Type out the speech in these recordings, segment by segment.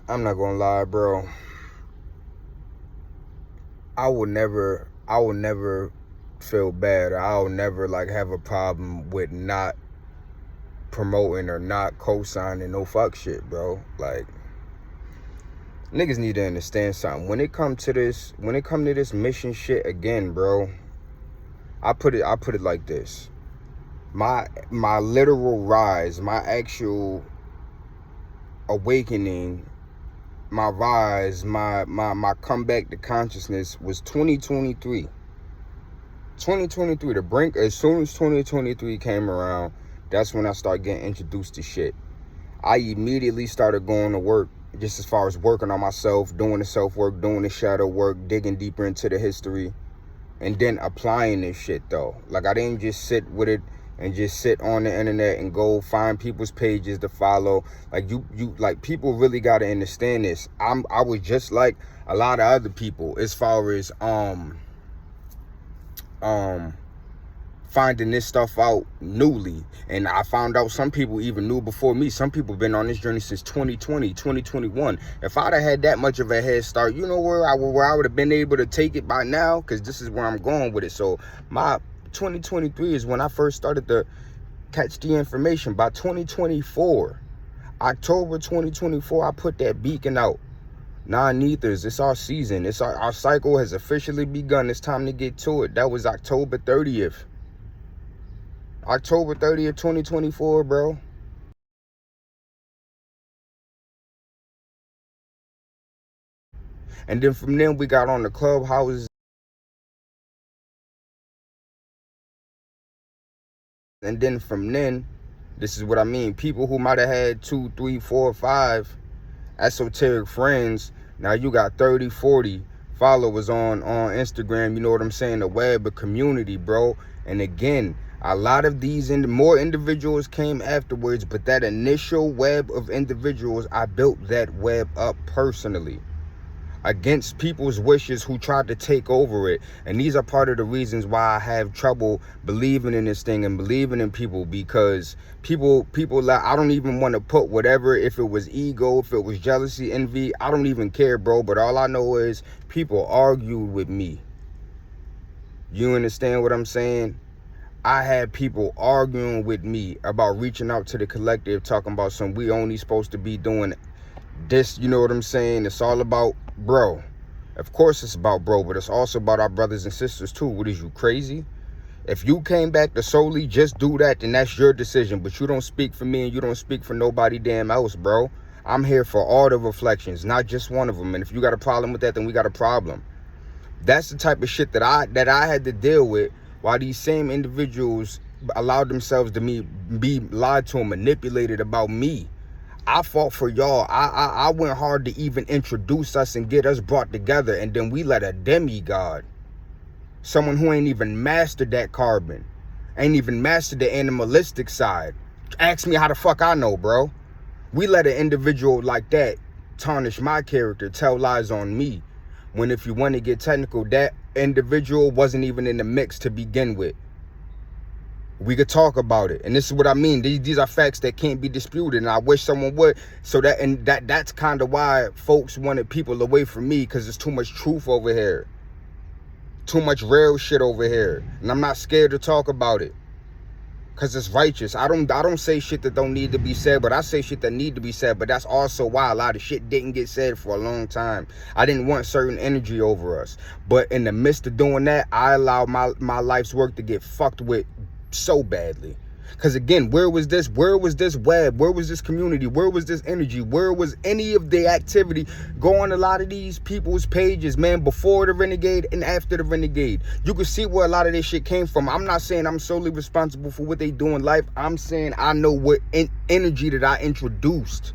I'm not gonna lie, bro. I will never feel bad, or I'll never like have a problem with not promoting or not co-signing no fuck shit, bro. Like, niggas need to understand something. When it come to this mission shit again, bro, I put it like this. My literal rise, my actual awakening, my rise, my comeback to consciousness was 2023. 2023, the brink. As soon as 2023 came around, that's when I started getting introduced to shit. I immediately started going to work, just as far as working on myself, doing the self-work, doing the shadow work, digging deeper into the history, and then applying this shit, though. Like, I didn't just sit with it and just sit on the internet and go find people's pages to follow. Like, you like, people really got to understand this. I was just like a lot of other people as far as finding this stuff out newly. And I found out some people even knew before me. Some people been on this journey since 2020, 2021. If I'd have had that much of a head start, you know where I would have been able to take it by now, because this is where I'm going with it. So my 2023 is when I first started to catch the information. By 2024, October 2024, I put that beacon out. Non-ethers, it's our season. It's our cycle has officially begun. It's time to get to it. That was October 30th. October 30th, 2024, bro. And then from then we got on the clubhouses. And then from then, this is what I mean. People who might have had 2, 3, 4, 5 esoteric friends, now you got 30, 40 followers on Instagram. You know what I'm saying? The web, a community, bro. And again, a lot of these more individuals came afterwards, but that initial web of individuals, I built that web up personally against people's wishes who tried to take over it. And these are part of the reasons why I have trouble believing in this thing and believing in people, because people I don't even want to put whatever, if it was ego, if it was jealousy, envy, I don't even care, bro. But all I know is people argued with me. You understand what I'm saying? I had people arguing with me about reaching out to the collective, talking about some, we only supposed to be doing this, you know what I'm saying? It's all about bro. Of course it's about bro, but it's also about our brothers and sisters too. What is you, crazy? If you came back to solely just do that, then that's your decision. But you don't speak for me and you don't speak for nobody damn else, bro. I'm here for all the reflections, not just one of them. And if you got a problem with that, then we got a problem. That's the type of shit that I had to deal with, while these same individuals allowed themselves to be lied to and manipulated about me. I fought for y'all. I went hard to even introduce us and get us brought together. And then we let a demigod, someone who ain't even mastered that carbon, ain't even mastered the animalistic side, ask me how the fuck I know, bro. We let an individual like that tarnish my character, tell lies on me. When if you want to get technical, that individual wasn't even in the mix to begin with. We could talk about it, and this is what I mean. These are facts that can't be disputed, and I wish someone would. So that's kind of why folks wanted people away from me, because there's too much truth over here, too much real shit over here, and I'm not scared to talk about it, because it's righteous. I don't say shit that don't need to be said, but I say shit that need to be said. But that's also why a lot of shit didn't get said for a long time. I didn't want certain energy over us, but in the midst of doing that, I allowed my life's work to get fucked with so badly. Because again, where was this web, where was this community, where was this energy, where was any of the activity? Go on a lot of these people's pages, man, before the Renegade and after the Renegade. You can see where a lot of this shit came from. I'm not saying I'm solely responsible for what they do in life. I'm saying I know what energy that I introduced.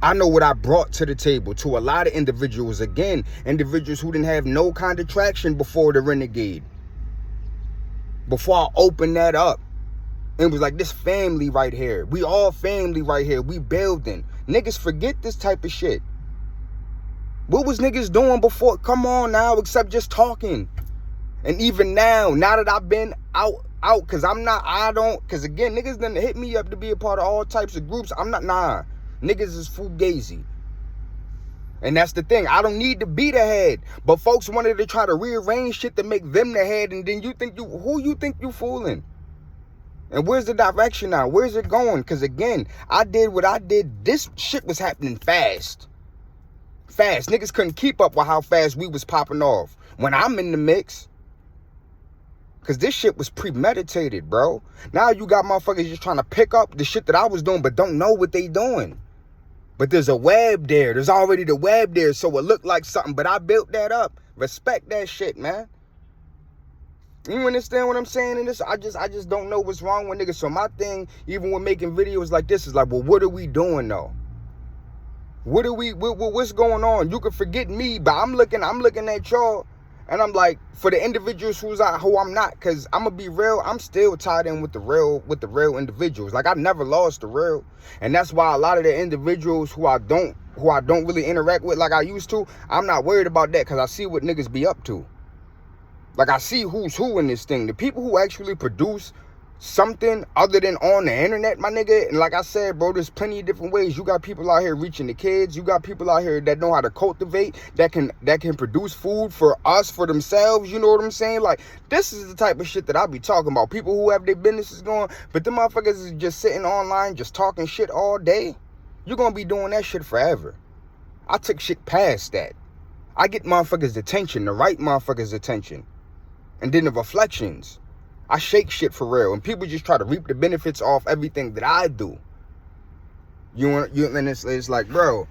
I know what I brought to the table to a lot of individuals. Again, individuals who didn't have no kind of traction before the Renegade. Before I opened that up. And it was like, this family right here. We all family right here. We building. Niggas forget this type of shit. What was niggas doing before? Come on now, except just talking. And even now that I've been out, cause cause again, niggas done hit me up to be a part of all types of groups. Nah. Niggas is fugazi. And that's the thing. I don't need to be the head. But folks wanted to try to rearrange shit to make them the head. And then who you think you fooling? And where's the direction now? Where's it going? Because again, I did what I did. This shit was happening fast. Fast. Niggas couldn't keep up with how fast we was popping off. When I'm in the mix. Because this shit was premeditated, bro. Now you got motherfuckers just trying to pick up the shit that I was doing, but don't know what they doing. But there's a web there. There's already the web there. So it looked like something. But I built that up. Respect that shit, man. You understand what I'm saying in this? I just don't know what's wrong with niggas. So my thing, even when making videos like this, is like, well, what are we doing though? What's going on? You can forget me, but I'm looking at y'all, and I'm like, for the individuals who I'm not, cause I'm gonna be real, I'm still tied in with the real individuals. Like I never lost the real, and that's why a lot of the individuals who I don't really interact with like I used to, I'm not worried about that, cause I see what niggas be up to. Like, I see who's who in this thing. The people who actually produce something other than on the internet, my nigga. And like I said, bro, there's plenty of different ways. You got people out here reaching the kids. You got people out here that know how to cultivate, that can produce food for us, for themselves. You know what I'm saying? Like, this is the type of shit that I be talking about. People who have their businesses going, but the motherfuckers is just sitting online, just talking shit all day. You're going to be doing that shit forever. I took shit past that. I get motherfuckers' attention, the right motherfuckers' attention. And then the reflections. I shake shit for real. And people just try to reap the benefits off everything that I do. And it's like, bro,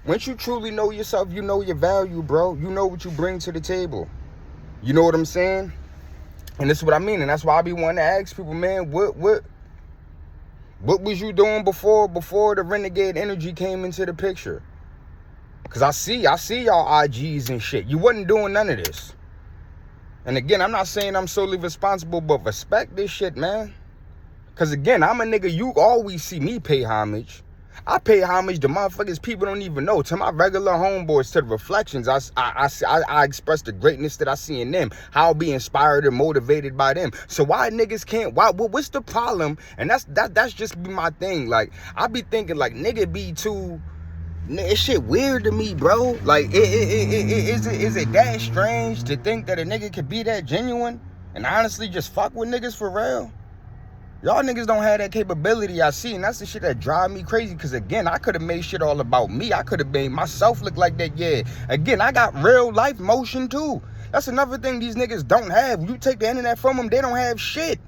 once you truly know yourself, you know your value, bro. You know what you bring to the table. You know what I'm saying? And this is what I mean. And that's why I be wanting to ask people, man, what was you doing before the Renegade energy came into the picture? Because I see y'all IGs and shit. You wasn't doing none of this. And again, I'm not saying I'm solely responsible, but respect this shit, man. Because again, I'm a nigga, you always see me pay homage. I pay homage to motherfuckers people don't even know. To my regular homeboys, to the reflections, I express the greatness that I see in them. How I'll be inspired and motivated by them. So why niggas can't, what's the problem? And that's just be my thing. Like, I be thinking like, nigga be too... It's shit weird to me, bro. Like, is it that strange to think that a nigga could be that genuine and honestly just fuck with niggas for real? Y'all niggas don't have that capability, I see, and that's the shit that drive me crazy. Because again, I could have made shit all about me. I could have made myself look like that. Yeah, again, I got real life motion too. That's another thing these niggas don't have. You take the internet from them, they don't have shit.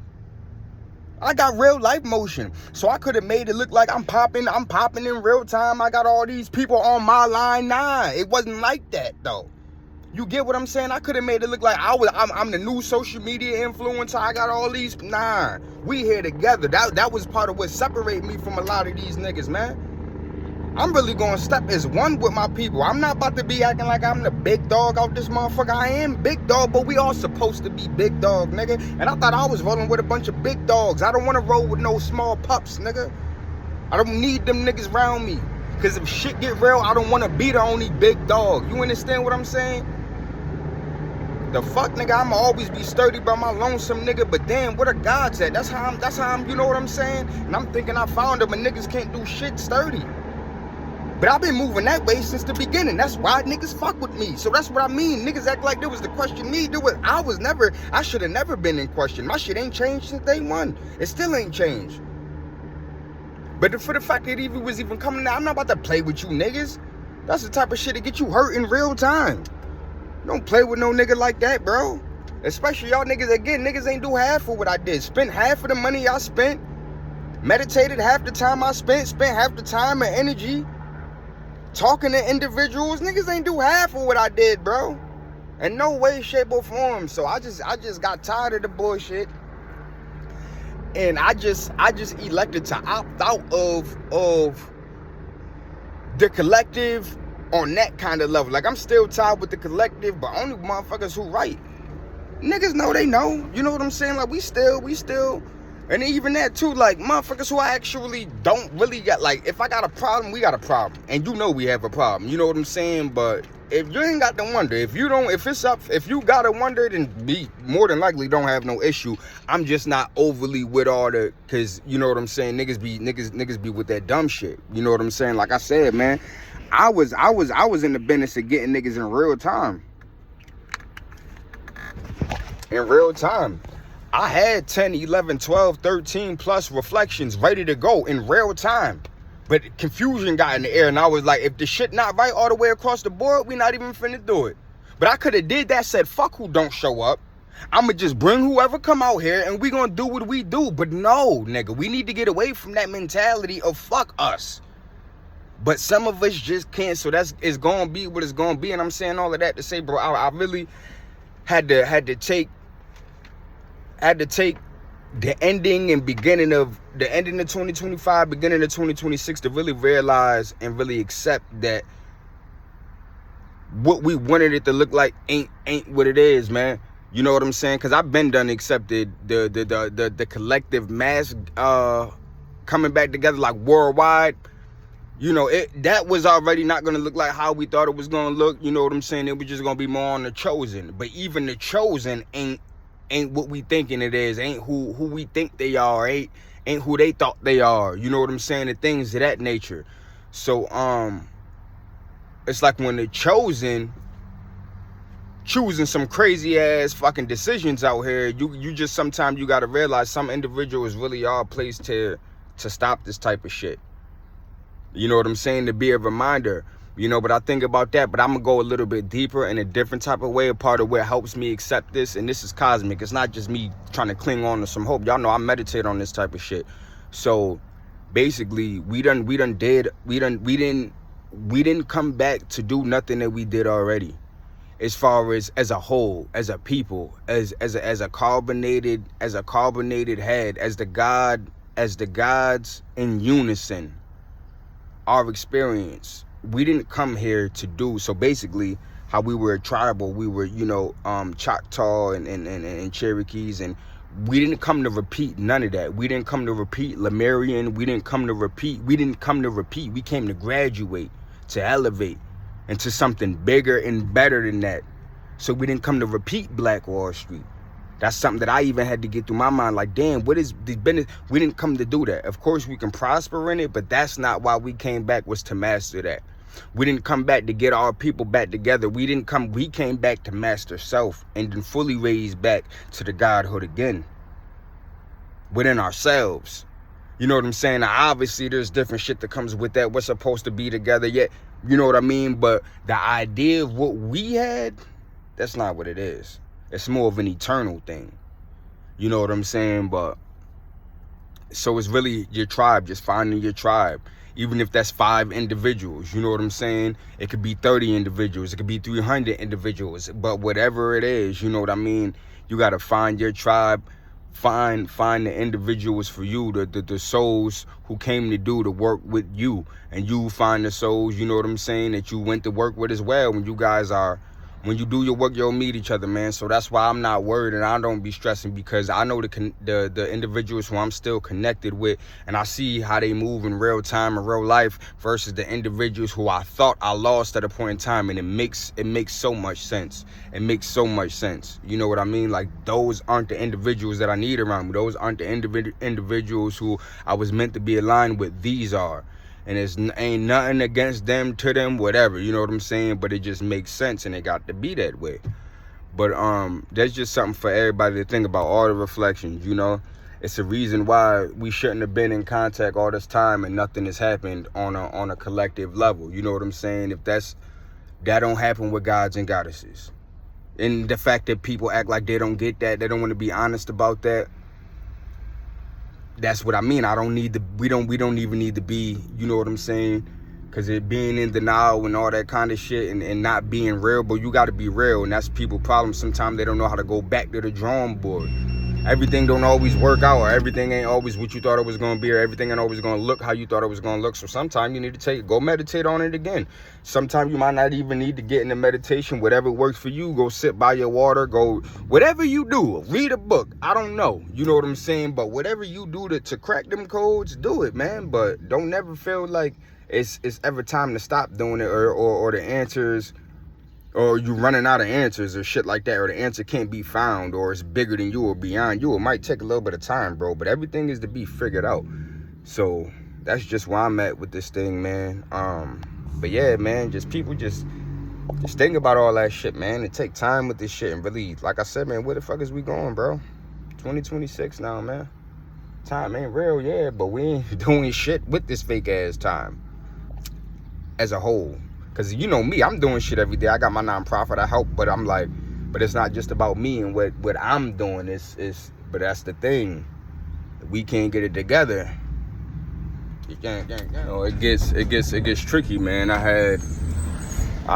I got real life motion. So I could have made it look like I'm popping in real time. I got all these people on my line. Nah, it wasn't like that though. You get what I'm saying? I could have made it look like I'm the new social media influencer. I got all these. Nah, we here together. That was part of what separated me from a lot of these niggas, man. I'm really gonna step as one with my people. I'm not about to be acting like I'm the big dog out this motherfucker. I am big dog, but we all supposed to be big dog, nigga. And I thought I was rolling with a bunch of big dogs. I don't want to roll with no small pups, nigga. I don't need them niggas around me. Because if shit get real, I don't want to be the only big dog. You understand what I'm saying? The fuck, nigga, I'ma always be sturdy by my lonesome, nigga. But damn, where the gods at? That's how I'm, you know what I'm saying? And I'm thinking I found them, but niggas can't do shit sturdy. But I've been moving that way since the beginning. That's why niggas fuck with me. So that's what I mean. Niggas act like there was the question me. I should have never been in question. My shit ain't changed since day one. It still ain't changed. But for the fact that it was even coming out, I'm not about to play with you niggas. That's the type of shit that get you hurt in real time. Don't play with no nigga like that, bro. Especially y'all niggas, again, niggas ain't do half of what I did. Spent half of the money I spent. Meditated half the time I spent half the time and energy. Talking to individuals, niggas ain't do half of what I did, bro. In no way, shape, or form. So I just got tired of the bullshit. And I just elected to opt out of the collective on that kind of level. Like, I'm still tied with the collective, but only motherfuckers who right. Niggas know they know. You know what I'm saying? Like, we still. And even that too, like, motherfuckers who I actually don't really got, like, if I got a problem, we got a problem. And you know we have a problem. You know what I'm saying? But if you ain't got to wonder, if you gotta wonder, then be more than likely don't have no issue. I'm just not overly with all the, cause you know what I'm saying, niggas be with that dumb shit. You know what I'm saying? Like I said, man, I was in the business of getting niggas in real time. In real time. I had 10, 11, 12, 13 plus reflections ready to go in real time. But confusion got in the air, and I was like, if the shit not right all the way across the board, we not even finna do it. But I could have did that, said, fuck who don't show up. I'ma just bring whoever come out here, and we gonna do what we do. But no, nigga, we need to get away from that mentality of fuck us. But some of us just can't, so it's gonna be what it's gonna be. And I'm saying all of that to say, bro, I really had to take the ending of 2025, beginning of 2026 to really realize and really accept that what we wanted it to look like ain't what it is, man. You know what I'm saying? Because I've been done accepted the collective mass coming back together like worldwide. You know, that was already not going to look like how we thought it was going to look. You know what I'm saying? It was just going to be more on the chosen. But even the chosen ain't what we thinking it is, ain't who we think they are, ain't who they thought they are. You know what I'm saying? And things of that nature. So it's like when the chosen choosing some crazy ass fucking decisions out here, you just sometimes you gotta realize some individuals really are placed to stop this type of shit. You know what I'm saying? To be a reminder. You know, but I think about that, but I'm going to go a little bit deeper in a different type of way, a part of what helps me accept this, and this is cosmic. It's not just me trying to cling on to some hope. Y'all know I meditate on this type of shit. So, basically, we didn't come back to do nothing that we did already. As far as a whole, as a people, as a carbonated head, as the gods in unison, our experience. We didn't come here to do, so basically how we were tribal, we were, you know, Choctaw and Cherokees, and we didn't come to repeat none of that. We didn't come to repeat Lemurian. We didn't come to repeat. We came to graduate, to elevate into something bigger and better than that. So we didn't come to repeat Black Wall Street. That's something that I even had to get through my mind. Like, damn, what is the business? We didn't come to do that. Of course, we can prosper in it, but that's not why we came back, was to master that. We didn't come back to get our people back together. We came back to master self and then fully raise back to the godhood again within ourselves. You know what I'm saying? Now, obviously, there's different shit that comes with that. We're supposed to be together yet. You know what I mean? But the idea of what we had, that's not what it is. It's more of an eternal thing. You know what I'm saying? But so it's really your tribe, just finding your tribe. Even if that's 5 individuals, you know what I'm saying? It could be 30 individuals. It could be 300 individuals. But whatever it is, you know what I mean? You got to find your tribe. Find the individuals for you, the souls who came to do the work with you. And you find the souls, you know what I'm saying, that you went to work with as well. When you do your work, you'll meet each other, man. So that's why I'm not worried and I don't be stressing, because I know the individuals who I'm still connected with, and I see how they move in real time, in real life, versus the individuals who I thought I lost at a point in time. And it makes so much sense. It makes so much sense. You know what I mean? Like, those aren't the individuals that I need around me. Those aren't the individuals who I was meant to be aligned with. These are. And ain't nothing against them, to them, whatever. You know what I'm saying? But it just makes sense, and it got to be that way. But that's just something for everybody to think about, all the reflections, you know? It's a reason why we shouldn't have been in contact all this time and nothing has happened on a collective level. You know what I'm saying? If that don't happen with gods and goddesses. And the fact that people act like they don't get that, they don't want to be honest about that. That's what I mean. We don't even need to be, you know what I'm saying? Because it being in denial and all that kind of shit and not being real, but you got to be real. And that's people's problem. Sometimes they don't know how to go back to the drawing board. everything don't always work out, or everything ain't always what you thought it was going to be, or everything ain't always going to look how you thought it was going to look. So sometimes you need to go meditate on it again. Sometimes you might not even need to get into meditation. Whatever works for you, go sit by your water, go whatever you do, read a book. I don't know, you know what I'm saying? But whatever you do to crack them codes, do it, man. But don't never feel like it's ever time to stop doing it, or the answers, or you running out of answers or shit like that, or the answer can't be found, or it's bigger than you or beyond you. It might take a little bit of time, bro, but everything is to be figured out. So that's just where I'm at with this thing, man. But yeah, man, just people just think about all that shit, man, and take time with this shit, and really, like I said, man, where the fuck is we going, bro? 2026 now, man. Time ain't real, yeah, but we ain't doing shit with this fake ass time as a whole. Because you know me, I'm doing shit every day. I got my nonprofit, I help, but I'm like, but it's not just about me and what I'm doing. But that's the thing. We can't get it together. You can't. You know, it gets tricky, man. I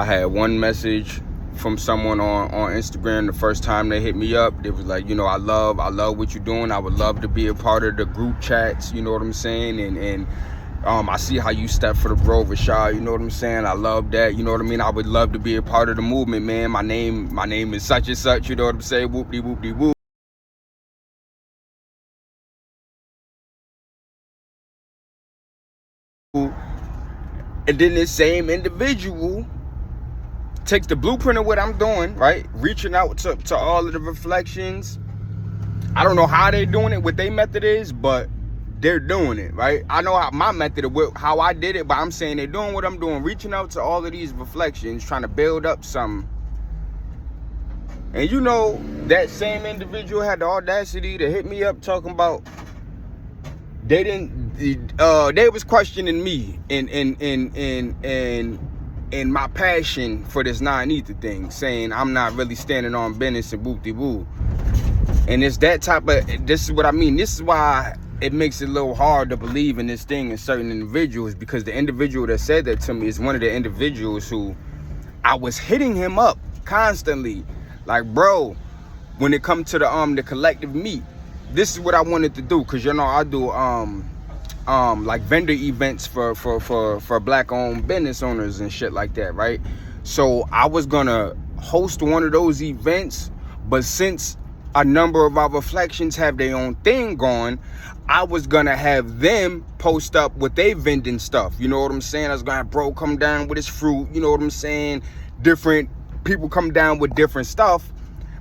had one message from someone on Instagram the first time they hit me up. They was like, you know, I love what you're doing. I would love to be a part of the group chats, you know what I'm saying? And I see how you step for the bro, Rashad, you know what I'm saying? I love that, you know what I mean? I would love to be a part of the movement, man. My name is such and such, you know what I'm saying? Whoop-de-whoop-de-whoop. And then this same individual takes the blueprint of what I'm doing, right? Reaching out to all of the reflections. I don't know how they're doing it, what their method is, but they're doing it, right? I know how my method of how I did it, but I'm saying they're doing what I'm doing, reaching out to all of these reflections, trying to build up something. And you know, that same individual had the audacity to hit me up talking about they was questioning me and my passion for this non-ether thing, saying I'm not really standing on business and whoop-de-woo. And it's that type of, this is what I mean. This is why it makes it a little hard to believe in this thing in certain individuals, because the individual that said that to me is one of the individuals who I was hitting him up constantly. Like, bro, when it comes to the collective meet, this is what I wanted to do, because you know I do like vendor events for black owned business owners and shit like that, right? So I was gonna host one of those events, but since a number of our reflections have their own thing going, I was gonna have them post up with they vending stuff, you know what I'm saying? I was gonna have bro come down with his fruit, you know what I'm saying? Different people come down with different stuff,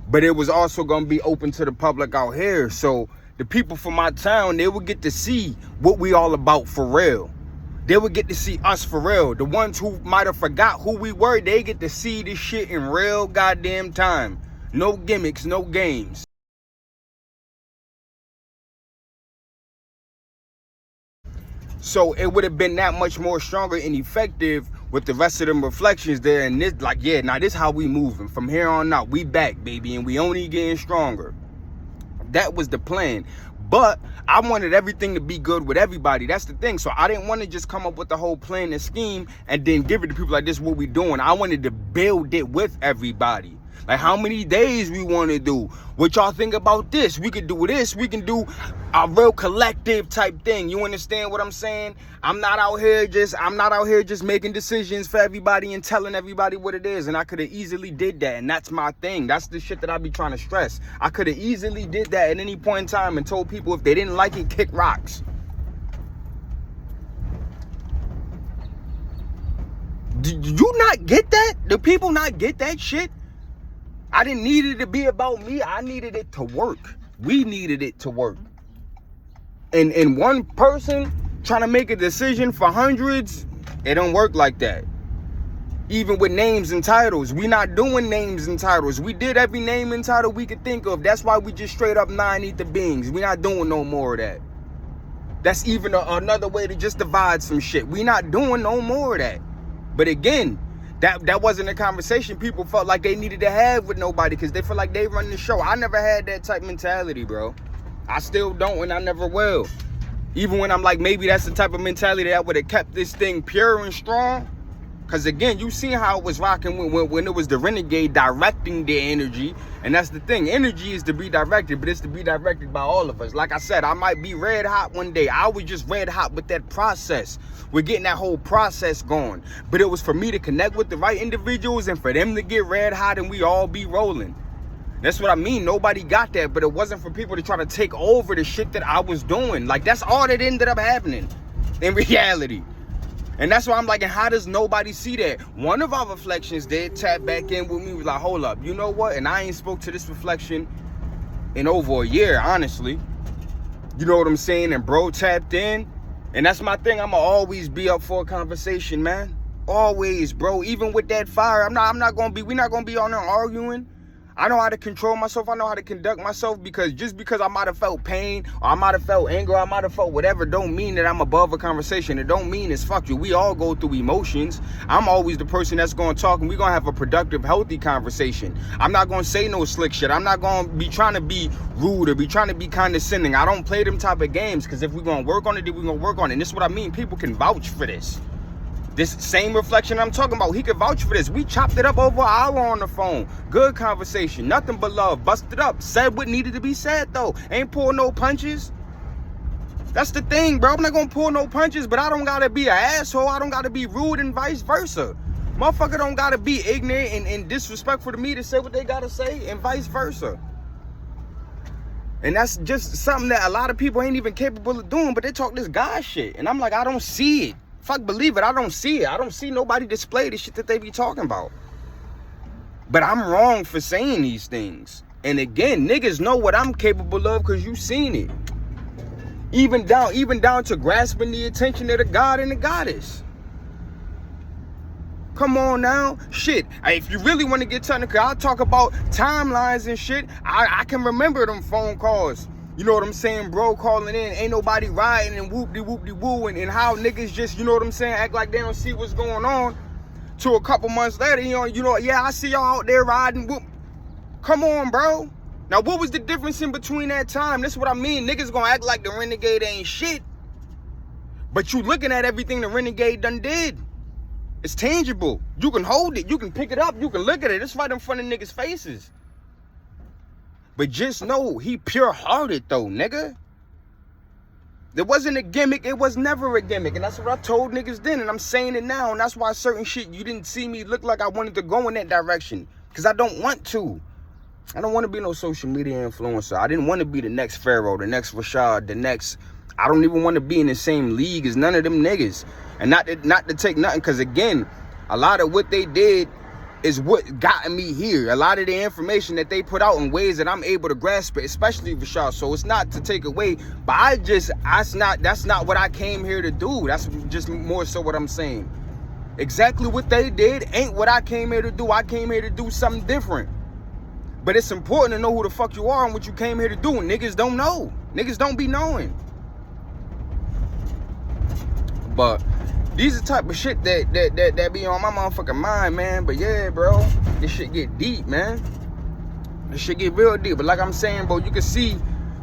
but it was also gonna be open to the public out here. So the people from my town, they would get to see what we all about for real. They would get to see us for real. The ones who might have forgot who we were, they get to see this shit in real goddamn time. No gimmicks, no games. So it would have been that much more stronger and effective with the rest of them reflections there. And this, like, yeah, now this how we moving. From here on out, we back, baby, and we only getting stronger. That was the plan. But I wanted everything to be good with everybody. That's the thing. So I didn't want to just come up with the whole plan and scheme and then give it to people like, this is what we doing. I wanted to build it with everybody. Like, how many days we want to do? What y'all think about this? We could do this. We can do a real collective type thing. You understand what I'm saying? I'm not out here just making decisions for everybody and telling everybody what it is. And I could have easily did that. And that's my thing. That's the shit that I be trying to stress. I could have easily did that at any point in time and told people if they didn't like it, kick rocks. Did you not get that? Do people not get that shit? I didn't need it to be about me. I needed it to work. We needed it to work. And one person trying to make a decision for hundreds, it don't work like that. Even with names and titles, we not doing names and titles. We did every name and title we could think of. That's why we just straight up non-ether beings. We not doing no more of that. That's even another way to just divide some shit. We not doing no more of that. But again, that wasn't a conversation people felt like they needed to have with nobody, because they feel like they run the show. I never had that type mentality, bro. I still don't, and I never will. Even when I'm like, maybe that's the type of mentality that would have kept this thing pure and strong. Because again, you seen how it was rocking when it was the Renegade directing the energy. And that's the thing. Energy is to be directed, but it's to be directed by all of us. Like I said, I might be red hot one day. I was just red hot with that process. We're getting that whole process going. But it was for me to connect with the right individuals and for them to get red hot and we all be rolling. That's what I mean. Nobody got that, but it wasn't for people to try to take over the shit that I was doing. Like, that's all that ended up happening in reality. And that's why I'm like, and how does nobody see that? One of our reflections did tap back in with me, was like, hold up, you know what? And I ain't spoke to this reflection in over a year, honestly. You know what I'm saying? And bro tapped in. And that's my thing. I'ma always be up for a conversation, man. Always, bro. Even with that fire, we're not gonna be on there arguing. I know how to control myself. I know how to conduct myself, because just because I might have felt pain or I might have felt anger, or I might have felt whatever, don't mean that I'm above a conversation. It don't mean it's fuck you. We all go through emotions. I'm always the person that's going to talk, and we're going to have a productive, healthy conversation. I'm not going to say no slick shit. I'm not going to be trying to be rude or be trying to be condescending. I don't play them type of games, because if we're going to work on it, then we're going to work on it. And this is what I mean. People can vouch for this. This same reflection I'm talking about, he could vouch for this. We chopped it up over an hour on the phone. Good conversation, nothing but love. Busted up, said what needed to be said though. Ain't pull no punches. That's the thing, bro. I'm not gonna pull no punches, but I don't gotta be an asshole. I don't gotta be rude and vice versa. Motherfucker don't gotta be ignorant and disrespectful to me to say what they gotta say, and vice versa. And that's just something that a lot of people ain't even capable of doing, but they talk this God shit. And I'm like, I don't see it. Fuck, believe it, I don't see it. I don't see nobody display the shit that they be talking about. But I'm wrong for saying these things. And again, niggas know what I'm capable of, because you seen it. Even down to grasping the attention of the God and the goddess. Come on now. Shit, if you really want to get technical, I'll talk about timelines and shit. I can remember them phone calls. You know what I'm saying, bro, calling in, ain't nobody riding, and whoop-de-whoop-de-woo, and how niggas just, you know what I'm saying, act like they don't see what's going on. To a couple months later, you know, yeah, I see y'all out there riding, whoop. Come on, bro. Now, what was the difference in between that time? This is what I mean. Niggas gonna act like the Renegade ain't shit. But you looking at everything the Renegade done did. It's tangible. You can hold it. You can pick it up. You can look at it. It's right in front of niggas' faces. But just know, he pure-hearted though, nigga. There wasn't a gimmick. It was never a gimmick. And that's what I told niggas then. And I'm saying it now. And that's why certain shit, you didn't see me look like I wanted to go in that direction. Because I don't want to. I don't want to be no social media influencer. I didn't want to be the next Pharaoh, the next Rashad, the next... I don't even want to be in the same league as none of them niggas. And not to take nothing. Because again, a lot of what they did is what got me here. A lot of the information that they put out in ways that I'm able to grasp it, especially Rashad. So it's not to take away, but that's not what I came here to do. That's just more so what I'm saying. Exactly what they did ain't what I came here to do. I came here to do something different. But it's important to know who the fuck you are and what you came here to do. And niggas don't know. Niggas don't be knowing. But these are the type of shit that be on my motherfucking mind, man. But yeah, bro, this shit get deep, man. This shit get real deep. But like I'm saying, bro, you can see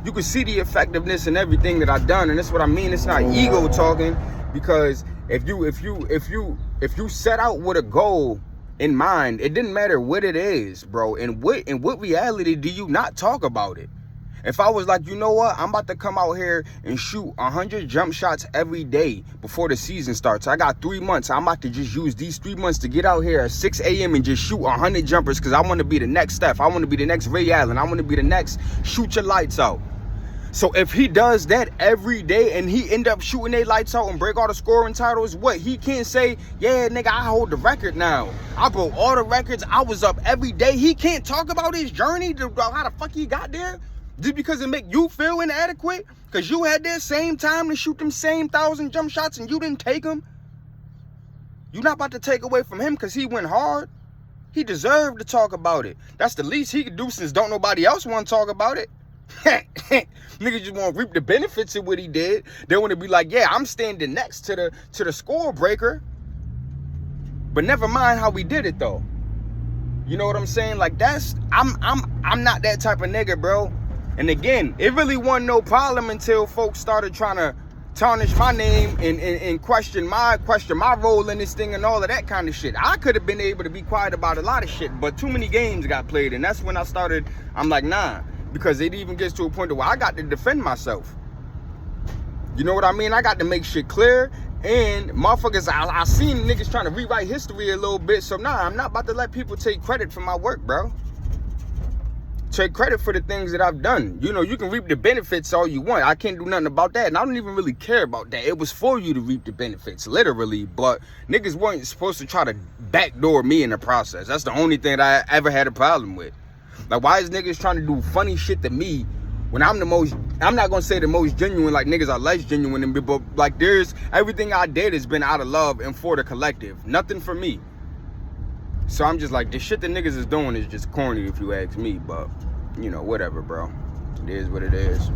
the effectiveness in everything that I've done, and that's what I mean. It's not ego talking, because if you set out with a goal in mind, it didn't matter what it is, bro. In what reality do you not talk about it? If I was like, you know what, I'm about to come out here and shoot 100 jump shots every day before the season starts. I got 3 months. I'm about to just use these 3 months to get out here at 6 a.m. and just shoot 100 jumpers, because I want to be the next Steph. I want to be the next Ray Allen. I want to be the next shoot your lights out. So if he does that every day and he end up shooting their lights out and break all the scoring titles, what? He can't say, yeah, nigga, I hold the record now. I broke all the records. I was up every day. He can't talk about his journey, how the fuck he got there. Just because it make you feel inadequate? Because you had that same time to shoot them same 1,000 jump shots and you didn't take them? You're not about to take away from him because he went hard. He deserved to talk about it. That's the least he could do, since don't nobody else want to talk about it. Niggas just want to reap the benefits of what he did. They want to be like, yeah, I'm standing next to the score breaker. But never mind how we did it though. You know what I'm saying? Like, I'm not that type of nigga, bro. And again, it really wasn't no problem until folks started trying tarnish my name and question my role in this thing and all of that kind of shit. I could have been able to be quiet about a lot of shit, but too many games got played, and that's when I started. I'm like, nah, because it even gets to a point where I got to defend myself. You know what I mean? I got to make shit clear. And motherfuckers, I seen niggas trying to rewrite history a little bit. So nah, I'm not about to let people take credit for my work, bro. Take credit for the things that I've done. You know, you can reap the benefits all you want. I can't do nothing about that. And I don't even really care about that. It was for you to reap the benefits, literally. But niggas weren't supposed to try to backdoor me in the process. That's the only thing that I ever had a problem with. Like, why is niggas trying to do funny shit to me when I'm the most, I'm not going to say the most genuine, like niggas are less genuine than me, but like everything I did has been out of love and for the collective. Nothing for me. So I'm just like, the shit that niggas is doing is just corny if you ask me, but, you know, whatever, bro. It is what it is.